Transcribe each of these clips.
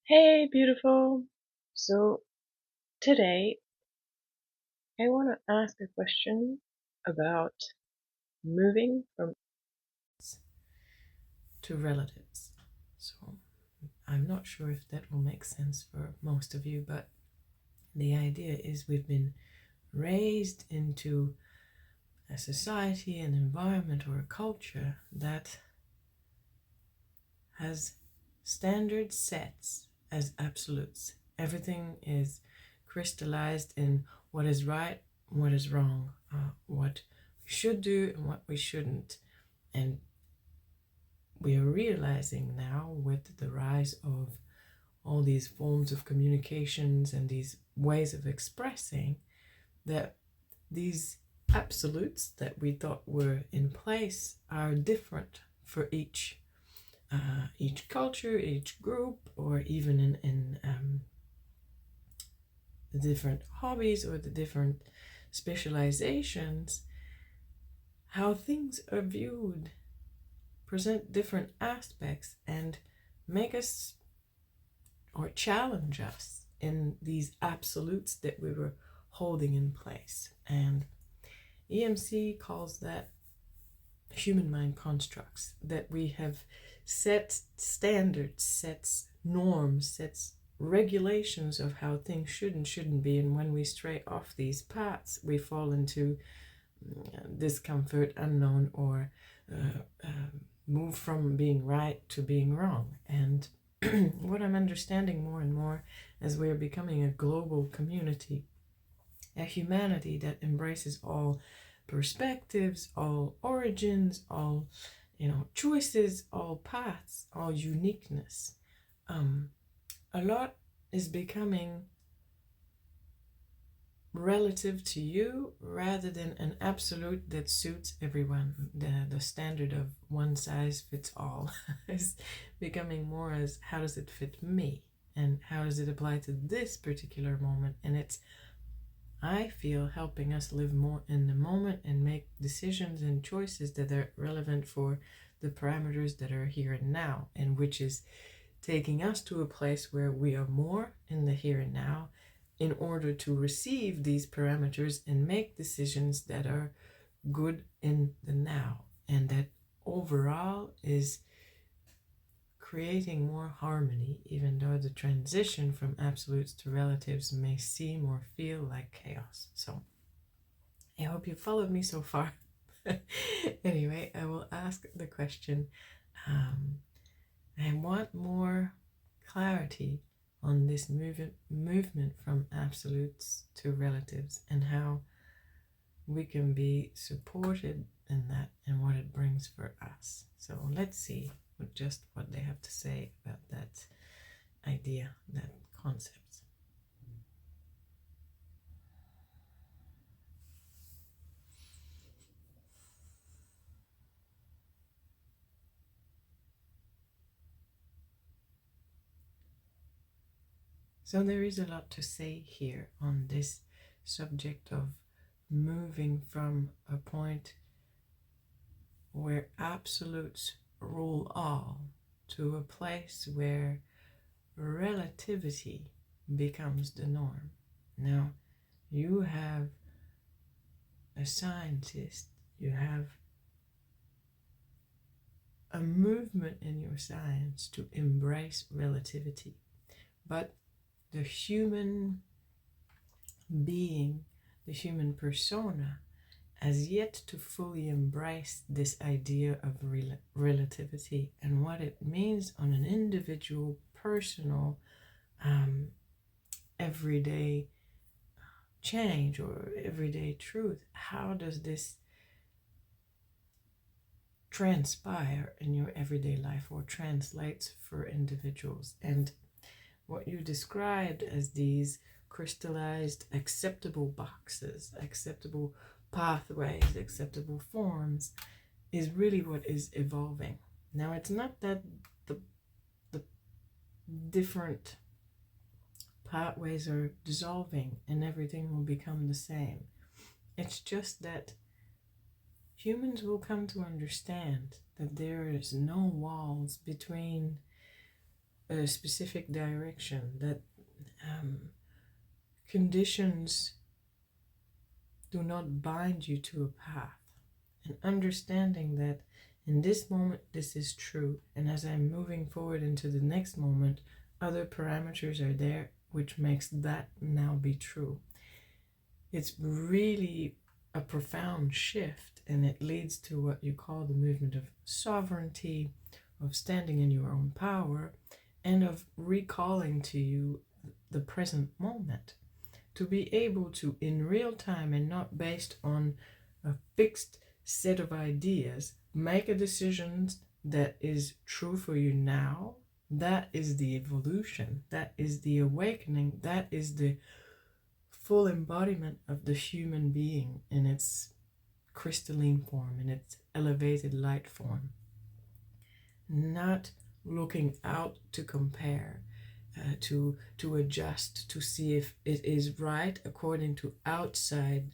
Hey, beautiful. So today I want to ask a question about moving from to relatives. So I'm not sure if that will make sense for most of you, but the idea is we've been raised into a society, an environment, or a culture that has standard sets as absolutes. Everything is crystallized in what is right, what is wrong, what we should do, and what we shouldn't. And we are realizing now with the rise of all these forms of communications and these ways of expressing that these absolutes that we thought were in place are different for each culture, each group, or even in the different hobbies or the different specializations. How things are viewed present different aspects and make us or challenge us in these absolutes that we were holding in place. And EMC calls that human mind constructs, that we have set standards, sets norms, sets regulations of how things should and shouldn't be. And when we stray off these paths, we fall into discomfort, unknown, or move from being right to being wrong. And what I'm understanding more and more as we're becoming a global community, a humanity that embraces all perspectives, all origins, all choices, all paths, all uniqueness. Um, a lot is becoming relative to you rather than an absolute that suits everyone. The standard of one size fits all is becoming more as how does it fit me and how does it apply to this particular moment. And it's, I feel, helping us live more in the moment and make decisions and choices that are relevant for the parameters that are here and now, and which is taking us to a place where we are more in the here and now in order to receive these parameters and make decisions that are good in the now, and that overall is creating more harmony, even though the transition from absolutes to relatives may seem or feel like chaos. So I hope you followed me so far. Anyway, I will ask the question. I want more clarity on this movement from absolutes to relatives and how we can be supported in that and what it brings for us. So let's see what they have to say about that idea, that concept. So there is a lot to say here on this subject of moving from a point where absolutes rule all to a place where relativity becomes the norm. Now, you have a scientist, you have a movement in your science to embrace relativity, but the human being, the human persona, has yet to fully embrace this idea of relativity and what it means on an individual, personal, um, everyday change or everyday truth. How does this transpire in your everyday life or translates for individuals? And what you described as these crystallized acceptable boxes, acceptable pathways, acceptable forms is really what is evolving. Now, it's not that the, the different pathways are dissolving and everything will become the same. It's just that humans will come to understand that there is no walls between a specific direction, that um, conditions do not bind you to a path. And understanding that in this moment this is true, and as I'm moving forward into the next moment, other parameters are there which makes that now be true. It's really a profound shift, and it leads to what you call the movement of sovereignty, of standing in your own power, and of recalling to you the present moment. To be able to, in real time and not based on a fixed set of ideas, make a decision that is true for you now. That is the evolution, that is the awakening, that is the full embodiment of the human being in its crystalline form, in its elevated light form. Not looking out to compare, to adjust, to see if it is right according to outside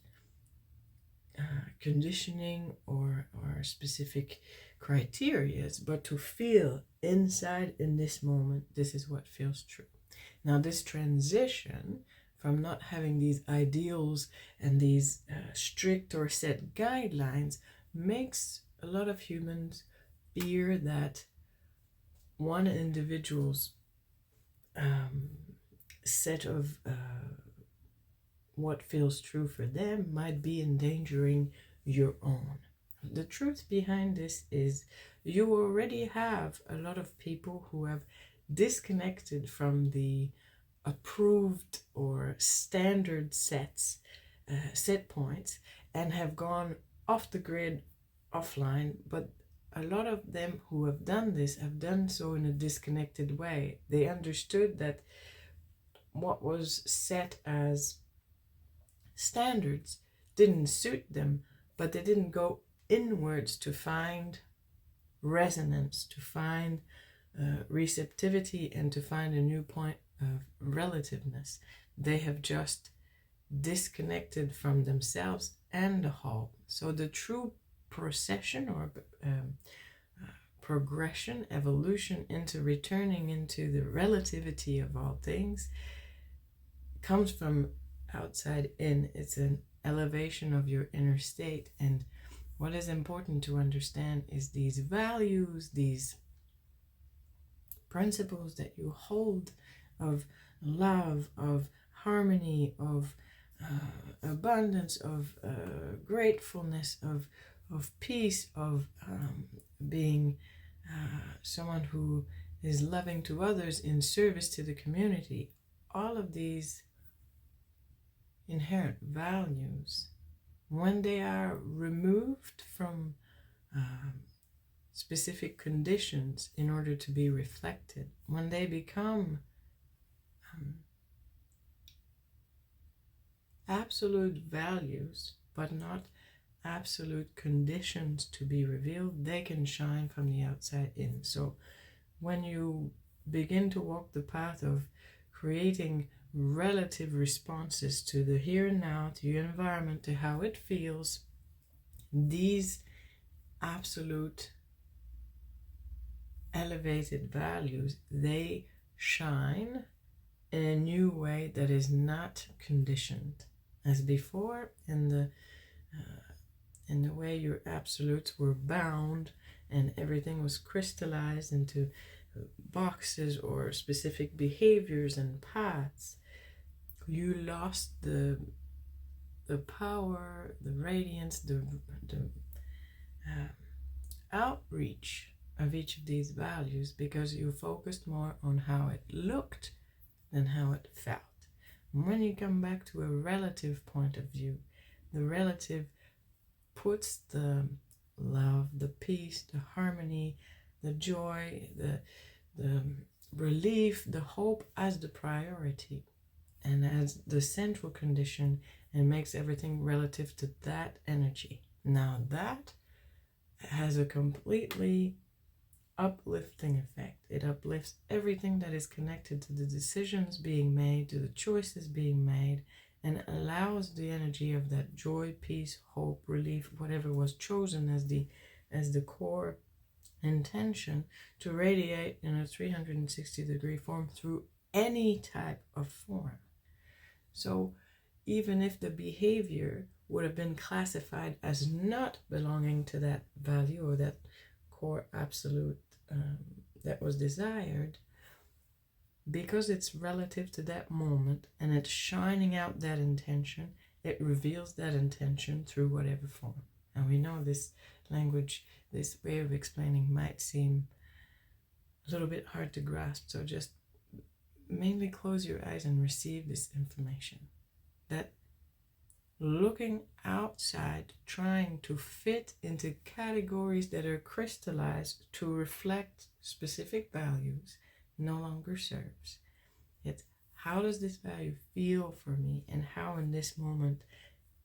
conditioning or specific criterias, but to feel inside in this moment, this is what feels true. Now, this transition from not having these ideals and these strict or set guidelines makes a lot of humans fear that one individual's set of what feels true for them might be endangering your own. The truth behind this is you already have a lot of people who have disconnected from the approved or standard set points, and have gone off the grid, offline. But a lot of them who have done this have done so in a disconnected way. They understood that what was set as standards didn't suit them, but they didn't go inwards to find resonance, to find receptivity, and to find a new point of relativeness. They have just disconnected from themselves and the whole. So the true procession or progression, evolution into returning into the relativity of all things comes from outside in. It's an elevation of your inner state. And what is important to understand is these values, these principles that you hold of love, of harmony, of abundance, of gratefulness, of peace, of being someone who is loving to others in service to the community. All of these inherent values, when they are removed from specific conditions in order to be reflected, when they become absolute values but not absolute conditions to be revealed, they can shine from the outside in. So when you begin to walk the path of creating relative responses to the here and now, to your environment, to how it feels, these absolute elevated values, they shine in a new way that is not conditioned as before. In the way your absolutes were bound and everything was crystallized into boxes or specific behaviors and paths, you lost the power, the radiance, the outreach of each of these values, because you focused more on how it looked than how it felt. When you come back to a relative point of view, the relative puts the love, the peace, the harmony, the joy, the relief, the hope as the priority and as the central condition, and makes everything relative to that energy. Now that has a completely uplifting effect. It uplifts everything that is connected to the decisions being made, to the choices being made, and allows the energy of that joy, peace, hope, relief, whatever was chosen as the core intention to radiate in a 360-degree form through any type of form. So even if the behavior would have been classified as not belonging to that value or that core absolute that was desired, because it's relative to that moment and it's shining out that intention, it reveals that intention through whatever form. And we know this language, this way of explaining might seem a little bit hard to grasp, so just mainly close your eyes and receive this information. That looking outside, trying to fit into categories that are crystallized to reflect specific values, no longer serves. It's how does this value feel for me, and how in this moment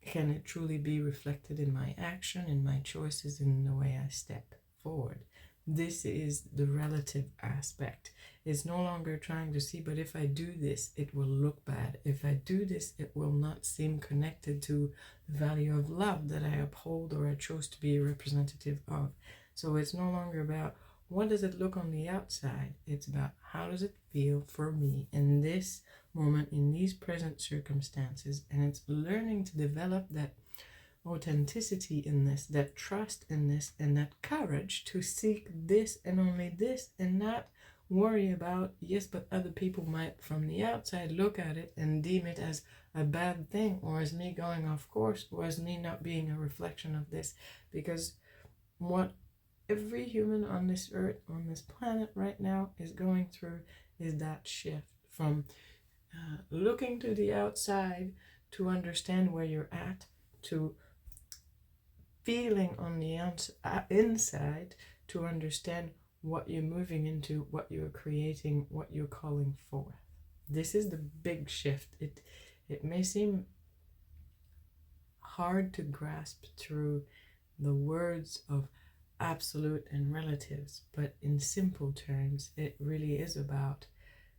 can it truly be reflected in my action, in my choices, in the way I step forward. This is the relative aspect. It's no longer trying to see, but if I do this, it will look bad. If I do this, it will not seem connected to the value of love that I uphold or I chose to be a representative of. So it's no longer about what does it look on the outside. It's about how does it feel for me in this moment, in these present circumstances. And it's learning to develop that authenticity in this, that trust in this, and that courage to seek this and only this, and not worry about, yes, but other people might from the outside look at it and deem it as a bad thing, or as me going off course, or as me not being a reflection of this. Because what every human on this earth, on this planet right now is going through is that shift from looking to the outside to understand where you're at, to feeling on the inside to understand what you're moving into, what you're creating, what you're calling forth. This is the big shift. It may seem hard to grasp through the words of absolute and relatives, but in simple terms, it really is about,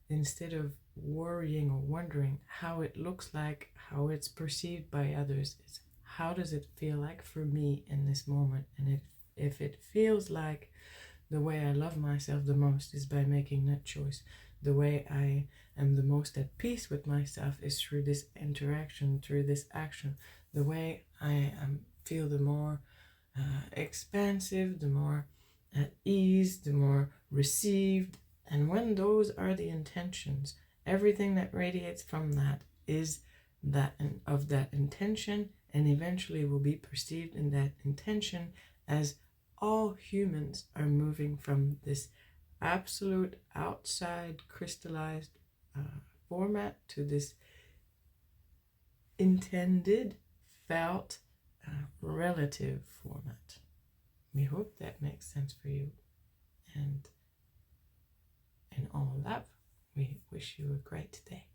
instead of worrying or wondering how it looks like, how it's perceived by others, it's how does it feel like for me in this moment? And if it feels like the way I love myself the most is by making that choice, the way I am the most at peace with myself is through this interaction, through this action, the way I feel the more expansive, the more at ease, the more received. And when those are the intentions, everything that radiates from that is that of that intention, and eventually will be perceived in that intention, as all humans are moving from this absolute outside crystallized format to this intended, felt, relative format. We hope that makes sense for you. And in all love, we wish you a great day.